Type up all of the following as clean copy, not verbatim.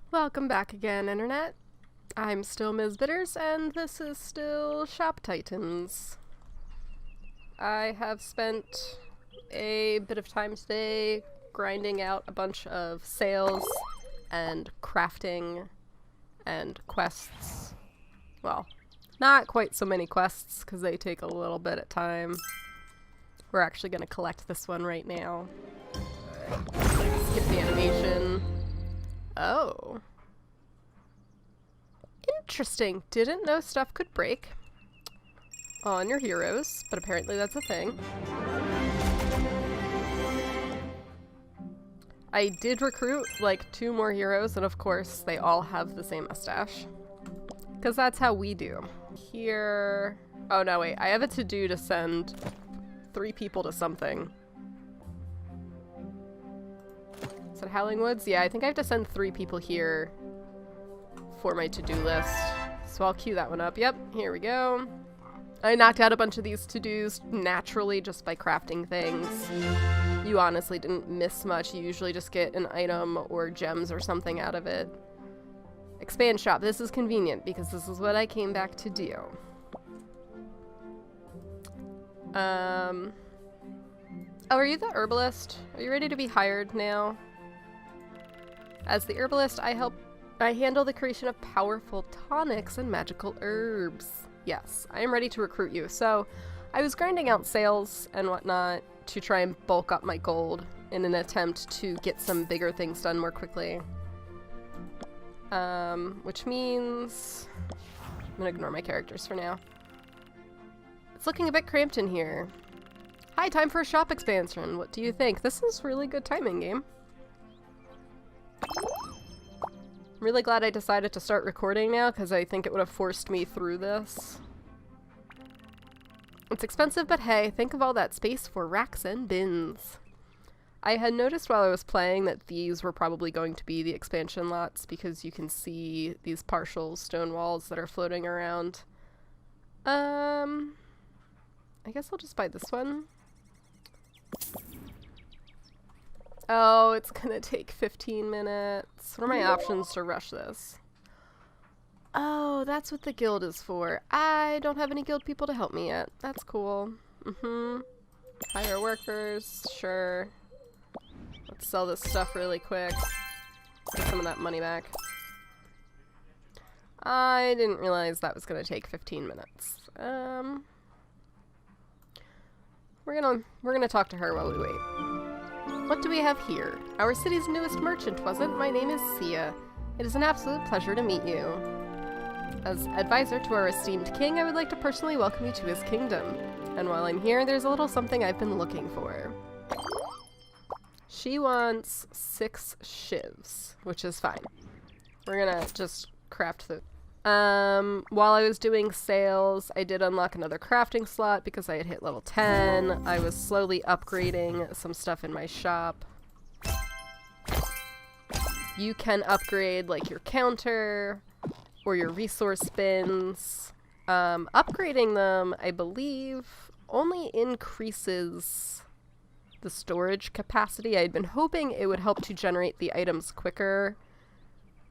Welcome back again, Internet. I'm still MsBitters, and this is still Shop Titans. I have spent a bit of time today grinding out a bunch of sales and crafting and quests. Well, not quite so many quests, because they take a little bit of time. We're actually going to collect this one right now. Skip the animation. Oh. Interesting. Didn't know stuff could break on your heroes, but apparently that's a thing. I did recruit like 2 more heroes, and of course they all have the same mustache. Because that's how we do. Here... Oh no, wait. I have a to-do to send 3 people to something. Is it Howling Woods? Yeah, I think I have to send 3 people here for my to-do list. So I'll queue that one up. Yep, here we go. I knocked out a bunch of these to-dos naturally just by crafting things. You honestly didn't miss much. You usually just get an item or gems or something out of it. Expand shop. This is convenient because this is what I came back to do. Oh, are you the herbalist? Are you ready to be hired now? As the herbalist, I handle the creation of powerful tonics and magical herbs. Yes, I am ready to recruit you. So, I was grinding out sales and whatnot to try and bulk up my gold in an attempt to get some bigger things done more quickly. Which means... I'm gonna ignore my characters for now. It's looking a bit cramped in here. Hi, time for a shop expansion. What do you think? This is really good timing, game. I'm really glad I decided to start recording now, because I think it would have forced me through this. It's expensive, but hey, think of all that space for racks and bins. I had noticed while I was playing that these were probably going to be the expansion lots, because you can see these partial stone walls that are floating around. I guess I'll just buy this one. Oh, it's gonna take 15 minutes. What are my options to rush this? Oh, that's what the guild is for. I don't have any guild people to help me yet. That's cool. Hire workers, sure. Let's sell this stuff really quick. Get some of that money back. I didn't realize that was gonna take 15 minutes. We're gonna talk to her while we wait. What do we have here? Our city's newest merchant, was it? My name is Sia. It is an absolute pleasure to meet you. As advisor to our esteemed king, I would like to personally welcome you to his kingdom. And while I'm here, there's a little something I've been looking for. She wants 6 shivs, which is fine. We're gonna just craft the... While I was doing sales, I did unlock another crafting slot because I had hit level 10. I was slowly upgrading some stuff in my shop. You can upgrade, like, your counter or your resource bins. Upgrading them, I believe, only increases the storage capacity. I had been hoping it would help to generate the items quicker.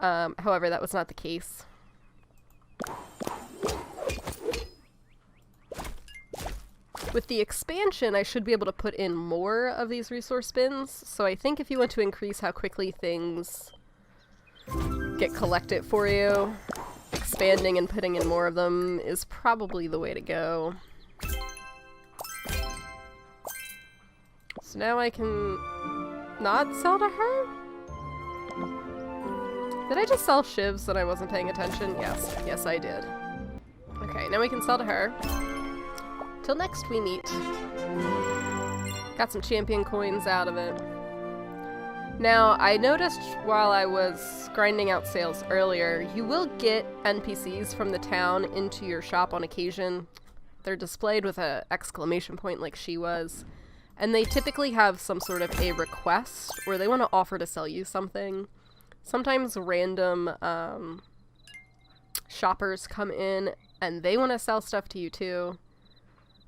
However, that was not the case. With the expansion, I should be able to put in more of these resource bins, so I think if you want to increase how quickly things get collected for you, expanding and putting in more of them is probably the way to go. So now I can not sell to her? Did I just sell shivs and I wasn't paying attention? Yes. Yes, I did. Okay, now we can sell to her. Till next we meet. Got some champion coins out of it. Now, I noticed while I was grinding out sales earlier, you will get NPCs from the town into your shop on occasion. They're displayed with an exclamation point like she was. And they typically have some sort of a request where they want to offer to sell you something. Sometimes random shoppers come in and they want to sell stuff to you too.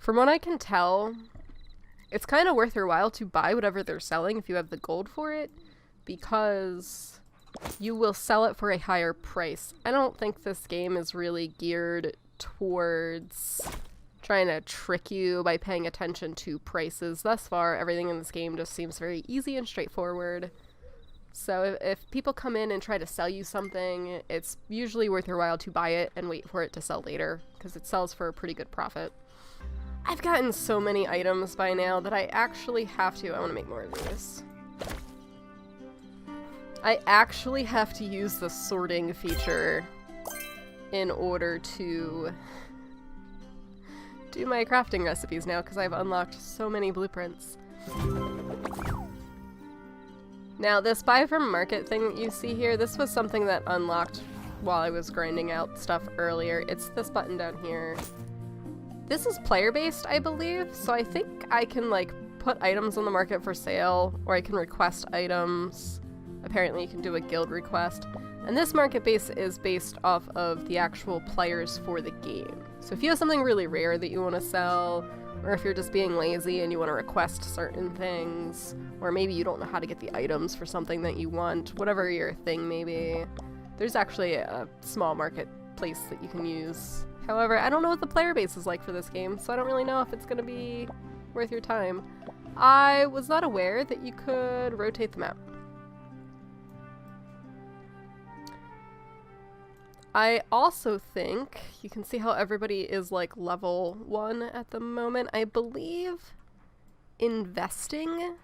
From what I can tell, it's kind of worth your while to buy whatever they're selling if you have the gold for it, because you will sell it for a higher price. I don't think this game is really geared towards trying to trick you by paying attention to prices. Thus far, everything in this game just seems very easy and straightforward. So if people come in and try to sell you something, it's usually worth your while to buy it and wait for it to sell later, because it sells for a pretty good profit. I've gotten so many items by now that I actually have to... I want to make more of these. I actually have to use the sorting feature in order to do my crafting recipes now, because I've unlocked so many blueprints. Now, this buy from market thing that you see here, this was something that unlocked while I was grinding out stuff earlier. It's this button down here. This is player-based, I believe, so I think I can, like, put items on the market for sale, or I can request items. Apparently you can do a guild request. And this market base is based off of the actual players for the game. So if you have something really rare that you want to sell, or if you're just being lazy and you want to request certain things, or maybe you don't know how to get the items for something that you want, whatever your thing may be, there's actually a small marketplace that you can use. However, I don't know what the player base is like for this game, so I don't really know if it's going to be worth your time. I was not aware that you could rotate the map. I also think you can see how everybody is like level 1 at the moment. I believe investing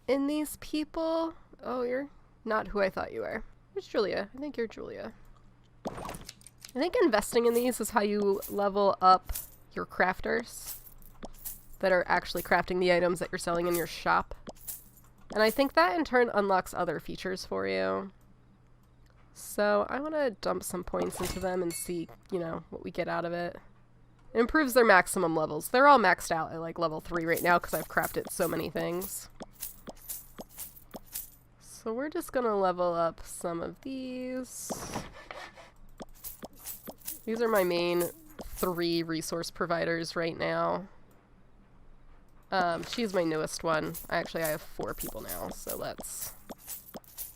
in these people... Oh, you're not who I thought you were. Where's Julia? I think you're Julia. I think investing in these is how you level up your crafters that are actually crafting the items that you're selling in your shop. And I think that in turn unlocks other features for you. So I want to dump some points into them and see, you know, what we get out of it. It improves their maximum levels. They're all maxed out at like level 3 right now because I've crafted so many things. So we're just going to level up some of these. These are my main 3 resource providers right now. She's my newest one. I have 4 people now, so let's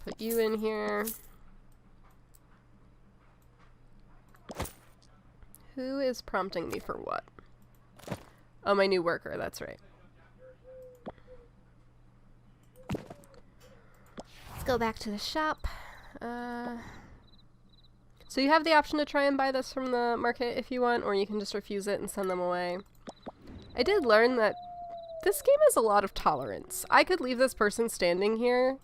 put you in here. Who is prompting me for what? Oh, my new worker, that's right. Let's go back to the shop. So you have the option to try and buy this from the market if you want, or you can just refuse it and send them away. I did learn that this game has a lot of tolerance. I could leave this person standing here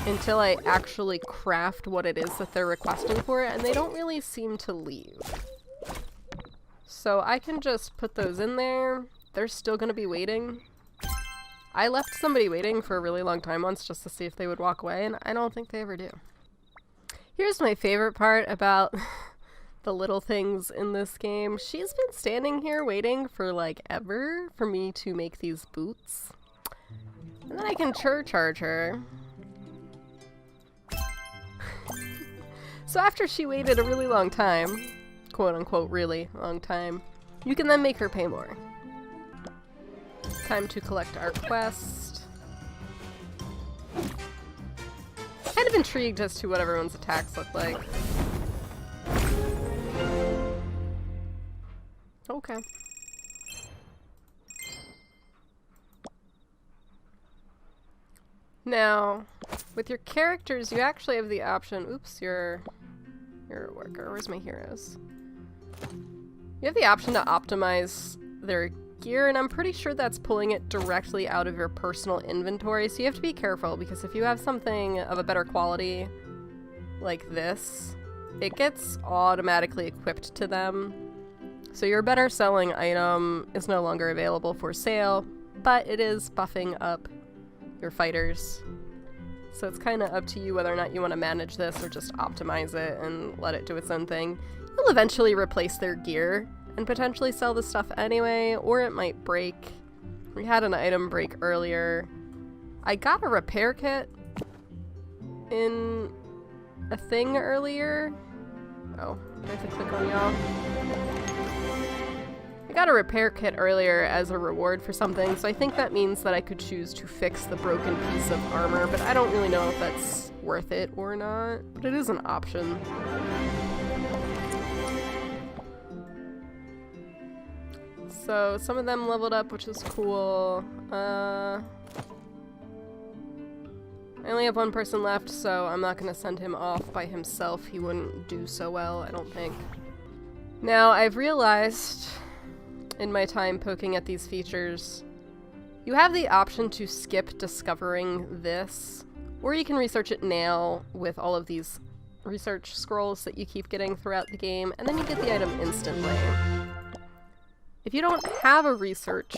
until I actually craft what it is that they're requesting for, and they don't really seem to leave. So I can just put those in there. They're still going to be waiting. I left somebody waiting for a really long time once just to see if they would walk away, and I don't think they ever do. Here's my favorite part about the little things in this game. She's been standing here waiting for like ever for me to make these boots. And then I can charge her. So after she waited a really long time, quote unquote really long time, you can then make her pay more. Time to collect our quest. Kind of intrigued as to what everyone's attacks look like. Okay. Now, with your characters, you actually have the option. Oops, you're a worker. Where's my heroes? You have the option to optimize their gear, and I'm pretty sure that's pulling it directly out of your personal inventory, so you have to be careful, because if you have something of a better quality like this, it gets automatically equipped to them. So your better selling item is no longer available for sale, but it is buffing up your fighters. So it's kind of up to you whether or not you want to manage this or just optimize it and let it do its own thing. You'll eventually replace their gear and potentially sell the stuff anyway, or it might break. We had an item break earlier. I got a repair kit in a thing earlier. Oh, I have to click on y'all. I got a repair kit earlier as a reward for something, so I think that means that I could choose to fix the broken piece of armor, but I don't really know if that's worth it or not, but it is an option. So some of them leveled up, which is cool. I only have one person left, so I'm not going to send him off by himself. He wouldn't do so well, I don't think. Now, I've realized in my time poking at these features, you have the option to skip discovering this, or you can research it now with all of these research scrolls that you keep getting throughout the game, and then you get the item instantly. If you don't have a research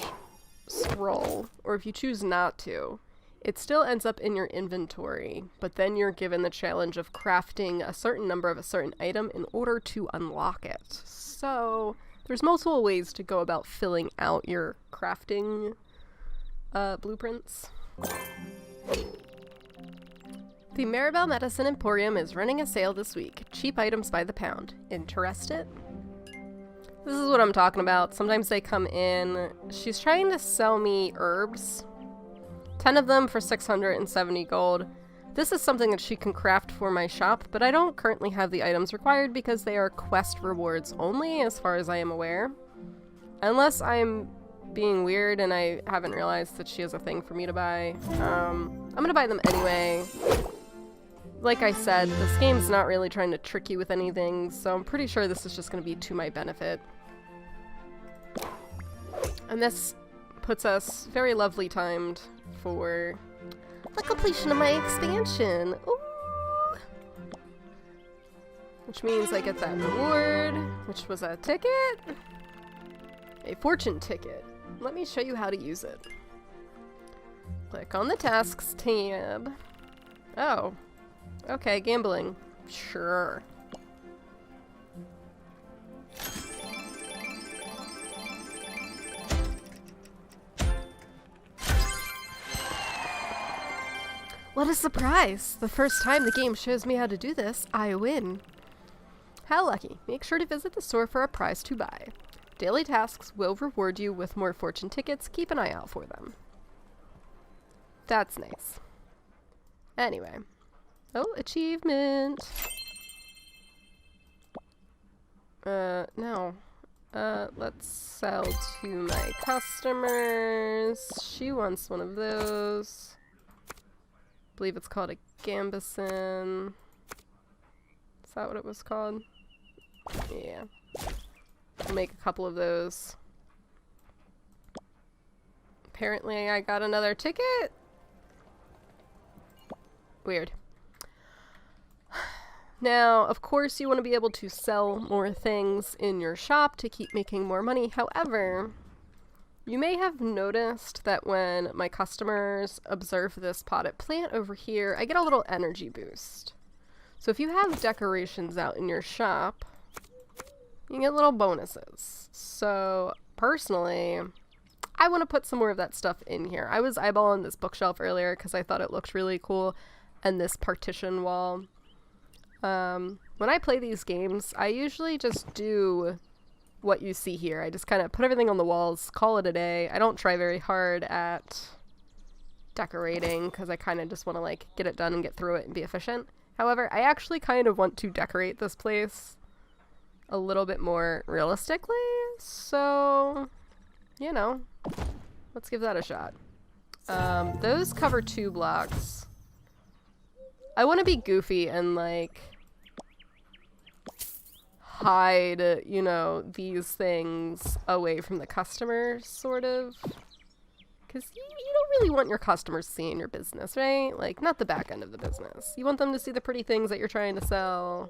scroll, or if you choose not to, it still ends up in your inventory, but then you're given the challenge of crafting a certain number of a certain item in order to unlock it. So there's multiple ways to go about filling out your crafting blueprints. The Maribel Medicine Emporium is running a sale this week. Cheap items by the pound. Interested? This is what I'm talking about. Sometimes they come in. She's trying to sell me herbs. 10 of them for 670 gold. This is something that she can craft for my shop, but I don't currently have the items required because they are quest rewards only, as far as I am aware. Unless I'm being weird and I haven't realized that she has a thing for me to buy. I'm gonna buy them anyway. Like I said, this game's not really trying to trick you with anything, so I'm pretty sure this is just gonna be to my benefit. And this puts us very lovely timed for the completion of my expansion. Ooh. Which means I get that reward, which was a ticket? A fortune ticket. Let me show you how to use it. Click on the tasks tab. Oh. Okay, gambling. Sure. What a surprise! The first time the game shows me how to do this, I win. How lucky. Make sure to visit the store for a prize to buy. Daily tasks will reward you with more fortune tickets. Keep an eye out for them. That's nice. Anyway. Oh, achievement! No. Let's sell to my customers. She wants one of those. I believe it's called a Gambison. Is that what it was called? Yeah. I'll make a couple of those. Apparently I got another ticket? Weird. Now, of course, you want to be able to sell more things in your shop to keep making more money. However, you may have noticed that when my customers observe this potted plant over here, I get a little energy boost. So if you have decorations out in your shop, you get little bonuses. So personally, I want to put some more of that stuff in here. I was eyeballing this bookshelf earlier because I thought it looked really cool, and this partition wall. When I play these games, I usually just do what you see here. I just kind of put everything on the walls, call it a day. I don't try very hard at decorating because I kind of just want to like get it done and get through it and be efficient. However, I actually kind of want to decorate this place a little bit more realistically, so, you know, let's give that a shot. Those cover 2 blocks. I want to be goofy and like hide, you know, these things away from the customers, sort of. Because you don't really want your customers seeing your business, right? Like, not the back end of the business. You want them to see the pretty things that you're trying to sell.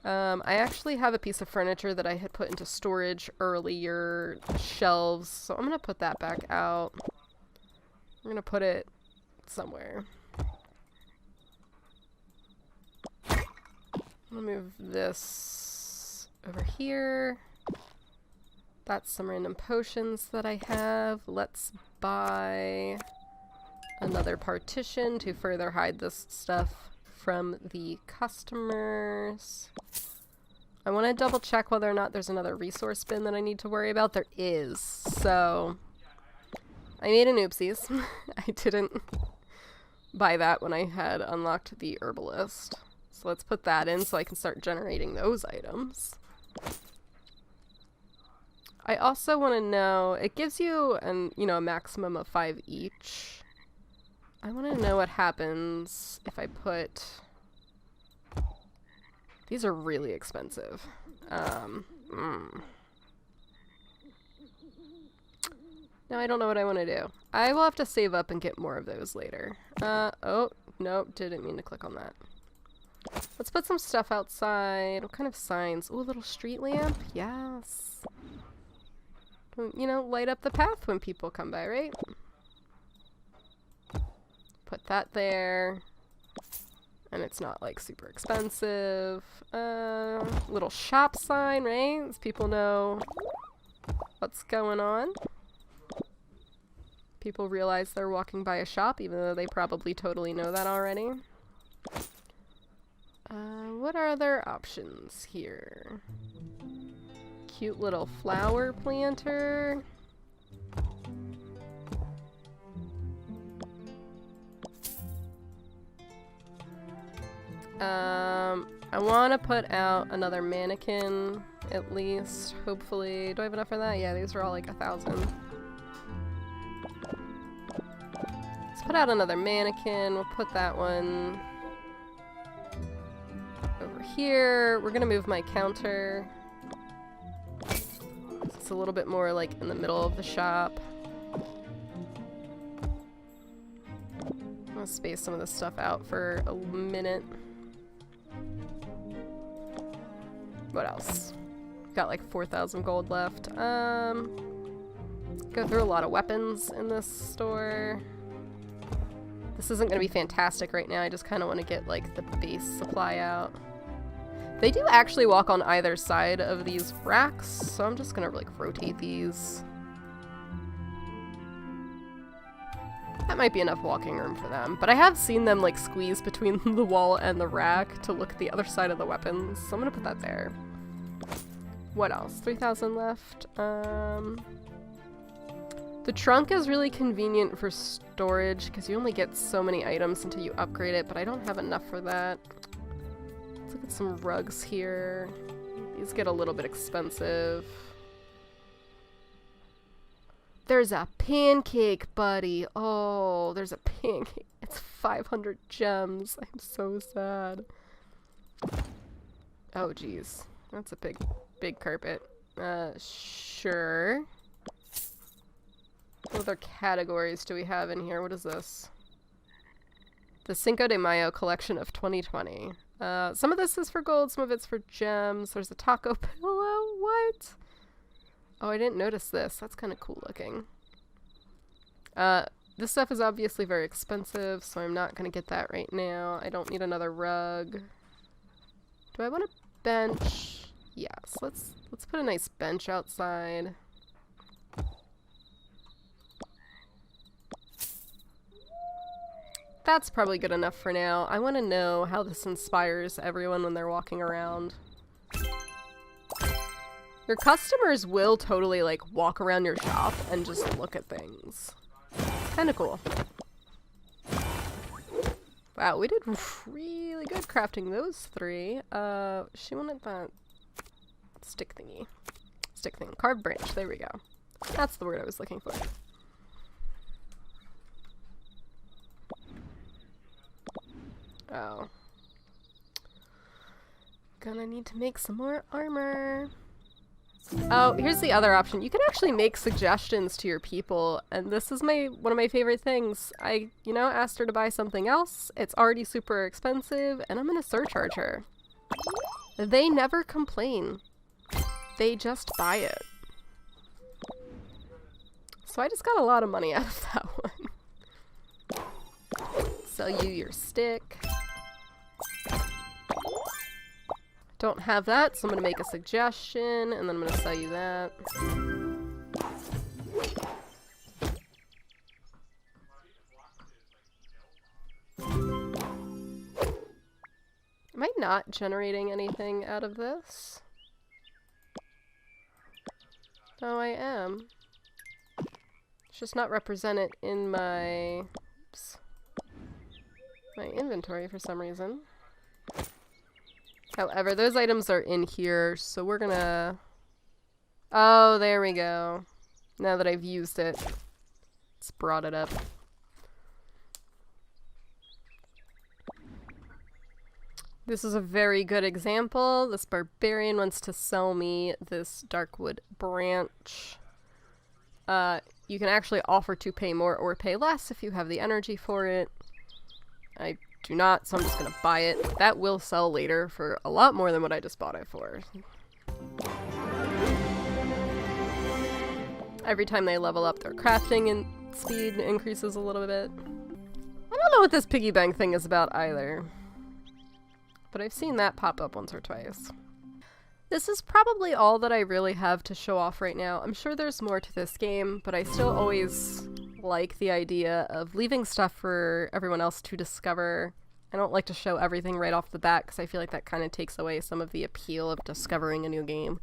I actually have a piece of furniture that I had put into storage earlier, shelves, so I'm going to put that back out. I'm going to put it somewhere. I'm gonna move this over here. That's some random potions that I have. Let's buy another partition to further hide this stuff from the customers. I want to double check whether or not there's another resource bin that I need to worry about. There is. So I made an oopsies. I didn't buy that when I had unlocked the herbalist. So let's put that in so I can start generating those items. I also want to know, it gives you a maximum of 5 each. I want to know what happens if I put... These are really expensive. No, I don't know what I want to do. I will have to save up and get more of those later. Oh, nope, didn't mean to click on that. Let's put some stuff outside. What kind of signs? Ooh, a little street lamp? Yes. You know, light up the path when people come by, right? Put that there. And it's not, like, super expensive. Little shop sign, right? So people know what's going on. People realize they're walking by a shop, even though they probably totally know that already. What are other options here? Cute little flower planter. I want to put out another mannequin, at least, hopefully. Do I have enough for that? Yeah, these are all like 1,000. Let's put out another mannequin. We'll put that one over here. We're gonna move my counter. It's a little bit more like in the middle of the shop. I'm gonna space some of this stuff out for a minute. What else? Got like 4,000 gold left. Go through a lot of weapons in this store. This isn't gonna be fantastic right now. I just kind of want to get like the base supply out. They do actually walk on either side of these racks, so I'm just gonna like rotate these. That might be enough walking room for them, but I have seen them like squeeze between the wall and the rack to look at the other side of the weapons, so I'm gonna put that there. What else? 3,000 left. The trunk is really convenient for storage because you only get so many items until you upgrade it, but I don't have enough for that. Let's look at some rugs here. These get a little bit expensive. There's a pancake, buddy. Oh, there's a pancake. It's 500 gems. I'm so sad. Oh, geez. That's a big carpet. Sure. What other categories do we have in here? What is this? The Cinco de Mayo collection of 2020. Some of this is for gold, some of it's for gems. There's a taco pillow. What? Oh, I didn't notice this. That's kind of cool looking. This stuff is obviously very expensive, so I'm not going to get that right now. I don't need another rug. Do I want a bench? Yes, let's put a nice bench outside. That's probably good enough for now. I want to know how this inspires everyone when they're walking around. Your customers will totally, like, walk around your shop and just look at things. It's kind of cool. Wow, we did really good crafting those 3. She wanted that stick thingy. Stick thing. Carved branch. There we go. That's the word I was looking for. Oh. Gonna need to make some more armor. Oh, here's the other option. You can actually make suggestions to your people, and this is one of my favorite things. I, asked her to buy something else. It's already super expensive, and I'm gonna surcharge her. They never complain. They just buy it. So I just got a lot of money out of that one. Sell you your stick. Don't have that, so I'm gonna make a suggestion, and then I'm gonna sell you that. Am I not generating anything out of this? Oh, I am. It's just not represented in my... Oops. My inventory for some reason. However, those items are in here, so we're gonna... Oh, there we go. Now that I've used it, it's brought it up. This is a very good example. This barbarian wants to sell me this darkwood branch. You can actually offer to pay more or pay less if you have the energy for it. I do not, so I'm just gonna buy it. That will sell later for a lot more than what I just bought it for. Every time they level up, their crafting and speed increases a little bit. I don't know what this piggy bank thing is about either, but I've seen that pop up once or twice. This is probably all that I really have to show off right now. I'm sure there's more to this game, but I still always like the idea of leaving stuff for everyone else to discover. I don't like to show everything right off the bat because I feel like that kind of takes away some of the appeal of discovering a new game.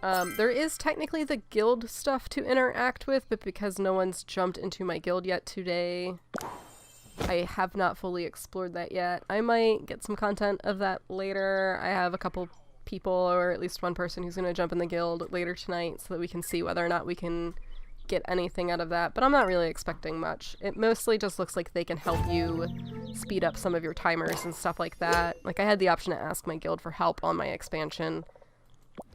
There is technically the guild stuff to interact with, but because no one's jumped into my guild yet today, I have not fully explored that yet. I might get some content of that later. I have a couple people, or at least one person, who's going to jump in the guild later tonight so that we can see whether or not we can get anything out of that, but I'm not really expecting much. It mostly just looks like they can help you speed up some of your timers and stuff like that. Like, I had the option to ask my guild for help on my expansion.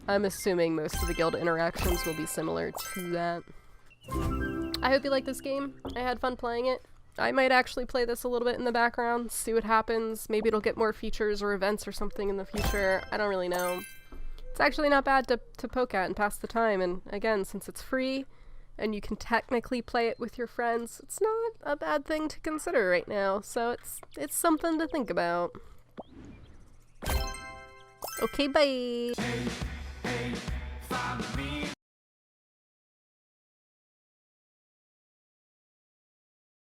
I'm assuming most of the guild interactions will be similar to that. I hope you like this game. I had fun playing it. I might actually play this a little bit in the background, see what happens. Maybe it'll get more features or events or something in the future. I don't really know. It's actually not bad to poke at and pass the time, and again, since it's free and you can technically play it with your friends, it's not a bad thing to consider right now, so it's something to think about. Okay, bye! Hey, find me.